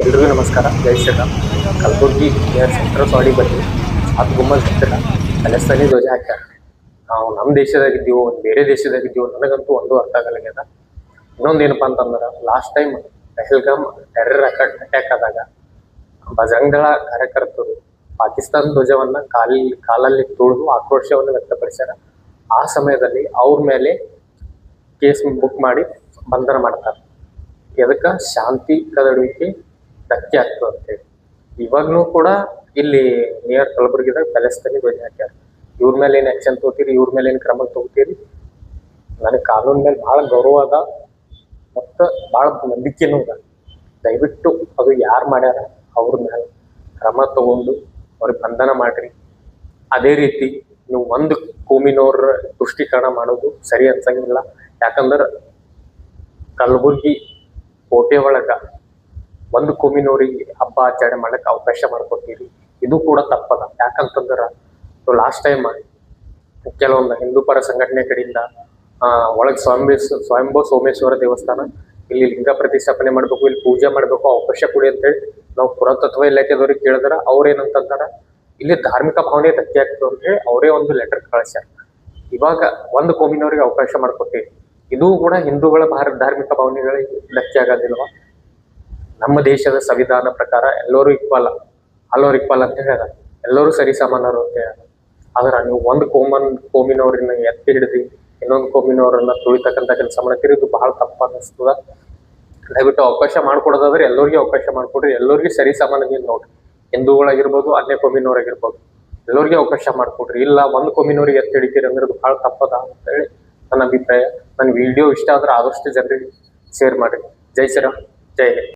ಎಲ್ರಿಗೂ ನಮಸ್ಕಾರ. ಜೈ ಶ್ರೀರಾಮ್. ಕಲಬುರ್ಗಿ ಸೆಂಟ್ರಲ್ ಸಾಡಿ ಬಲ್ಲಿ ಅದು ಗುಮ್ಮಲ್ ಹತ್ತಿರ ಖಲಿಸ್ತಾನಿ ಧ್ವಜ ಹಾಕ್ಯಾರ. ನಾವು ನಮ್ಮ ದೇಶದಾಗಿದ್ದೀವೋ ಬೇರೆ ದೇಶದಾಗಿದ್ದೀವೋ ನನಗಂತೂ ಒಂದು ಅರ್ಥ ಆಗಲಾಗ್ಯದ. ಇನ್ನೊಂದೇನಪ್ಪ ಅಂತಂದ್ರೆ last time Pahalgam terror attack ಆದಾಗ ಬಜರಂಗ ದಳ ಕಾರ್ಯಕರ್ತರು ಪಾಕಿಸ್ತಾನ ಧ್ವಜವನ್ನ ಕಾಲಲ್ಲಿ ತುಳಿದು ಆಕ್ರೋಶವನ್ನು ವ್ಯಕ್ತಪಡಿಸ್ಯಾರ. ಆ ಸಮಯದಲ್ಲಿ ಅವ್ರ ಮೇಲೆ ಕೇಸ್ ಬುಕ್ ಮಾಡಿ ಬಂಧನ ಮಾಡ್ತಾರೆ. ಎದಕ್ಕೆ ಶಾಂತಿ ಕದಡುವಿಕೆ ಧಕ್ಕೆ ಆಗ್ತದೆ ಅಂತೇಳಿ. ಇವಾಗ್ನೂ ಕೂಡ ಇಲ್ಲಿ ನಿಯರ್ ಕಲಬುರ್ಗಿದಾಗ ಖಲಿಸ್ತಾನಿ ಧ್ವಜ ಹಾಕ್ಯಾರ. ಇವ್ರ ಮೇಲೆ ಏನು ಆಕ್ಷನ್ ತಗೋತೀರಿ, ಇವ್ರ ಮೇಲೆ ಏನು ಕ್ರಮ ತಗೋತೀರಿ? ನನಗೆ ಕಾನೂನ್ ಮೇಲೆ ಭಾಳ ಗೌರವ ಅದ ಮತ್ತು ಭಾಳ ನಂಬಿಕೆನೂ ಅದ. ದಯವಿಟ್ಟು ಅದು ಯಾರು ಮಾಡ್ಯಾರ ಅವ್ರ ಮೇಲೆ ಕ್ರಮ ತಗೊಂಡು ಅವ್ರಿಗೆ ಬಂಧನ ಮಾಡ್ರಿ. ಅದೇ ರೀತಿ ನೀವು ಒಂದು ಕೋಮಿನವ್ರ ತುಷ್ಟೀಕರಣ ಮಾಡೋದು ಸರಿ ಅನ್ಸಂಗಿಲ್ಲ. ಯಾಕಂದ್ರೆ ಕಲಬುರ್ಗಿ ಕೋಟೆ ಒಳಗ ಒಂದು ಕೋಮಿನವ್ರಿಗೆ ಹಬ್ಬ ಆಚರಣೆ ಮಾಡಕ್ಕೆ ಅವಕಾಶ ಮಾಡ್ಕೊತೀರಿ, ಇದು ಕೂಡ ತಪ್ಪದ. ಯಾಕಂತಂದ್ರೆ ಲಾಸ್ಟ್ ಟೈಮ್ ಕೆಲವೊಂದು ಹಿಂದೂ ಪರ ಸಂಘಟನೆ ಕಡೆಯಿಂದ ಒಳಗೆ ಸ್ವಯಂಭೂ ಸೋಮೇಶ್ವರ ದೇವಸ್ಥಾನ ಇಲ್ಲಿ ಲಿಂಗ ಪ್ರತಿಷ್ಠಾಪನೆ ಮಾಡ್ಬೇಕು, ಇಲ್ಲಿ ಪೂಜೆ ಮಾಡ್ಬೇಕು, ಅವಕಾಶ ಕೊಡಿ ಅಂತೇಳಿ ನಾವು ಪುರಾತತ್ವ ಇಲಾಖೆದವ್ರಿಗೆ ಕೇಳಿದ್ರೆ ಅವ್ರೇನಂತಾರ ಇಲ್ಲಿ ಧಾರ್ಮಿಕ ಭಾವನೆ ಧಕ್ಕೆ ಆಗ್ತದೆ ಅಂತ ಹೇಳಿ ಅವರೇ ಒಂದು ಲೆಟರ್ ಕಳಿಸ್ಯಾರ. ಇವಾಗ ಒಂದು ಕೋಮಿನವ್ರಿಗೆ ಅವಕಾಶ ಮಾಡ್ಕೊತೀವಿ, ಇದು ಕೂಡ ಹಿಂದೂಗಳ ಧಾರ್ಮಿಕ ಭಾವನೆಗಳಿಗೆ ಧಕ್ಕೆ ಆಗೋದಿಲ್ವಾ? ನಮ್ಮ ದೇಶದ ಸಂವಿಧಾನ ಪ್ರಕಾರ ಎಲ್ಲರೂ ಈಕ್ವಲ್, ಹಲವರು ಈಕ್ವಲ್ ಅಂತ ಹೇಳ್ಯಾರ, ಎಲ್ಲರೂ ಸರಿ ಸಮಾನರು ಅಂತ ಹೇಳ್ಯಾರ. ಆದ್ರೆ ನೀವು ಒಂದು ಕೋಮಿನವ್ರನ್ನ ಎತ್ತಿ ಹಿಡಿದು ಇನ್ನೊಂದು ಕೋಮಿನವ್ರನ್ನ ತುಳಿತಕ್ಕಂಥ ಕೆಲಸ ಮಾಡ್ತೀರಿ, ಇದು ಬಹಳ ತಪ್ಪ ಅನ್ನಿಸ್ತದ. ದಯವಿಟ್ಟು ಅವಕಾಶ ಮಾಡ್ಕೊಡೋದಾದ್ರೆ ಎಲ್ಲರಿಗೂ ಅವಕಾಶ ಮಾಡ್ಕೊಡ್ರಿ, ಎಲ್ಲರಿಗೂ ಸರಿ ಸಮಾನದಿಂದ ನೋಡ್ರಿ. ಹಿಂದೂಗಳಾಗಿರ್ಬೋದು, ಅನ್ಯ ಕೋಮಿನವ್ರಾಗಿರ್ಬೋದು, ಎಲ್ಲರಿಗೂ ಅವಕಾಶ ಮಾಡ್ಕೊಡ್ರಿ. ಇಲ್ಲ ಒಂದು ಕೋಮಿನವ್ರಿಗೆ ಎತ್ತಿ ಹಿಡಿತೀರಿ ಅಂದ್ರೆ ಇದು ಬಹಳ ತಪ್ಪದ ಅಂತ ಹೇಳಿ ನನ್ನ ಅಭಿಪ್ರಾಯ. ನನ್ನ ವಿಡಿಯೋ ಇಷ್ಟ ಆದ್ರೆ ಆದಷ್ಟು ಜನರಿಗೆ ಶೇರ್ ಮಾಡಿ. ಜೈ ಶ್ರೀರಾಮ್, ಜೈ ಹಿಂದ್.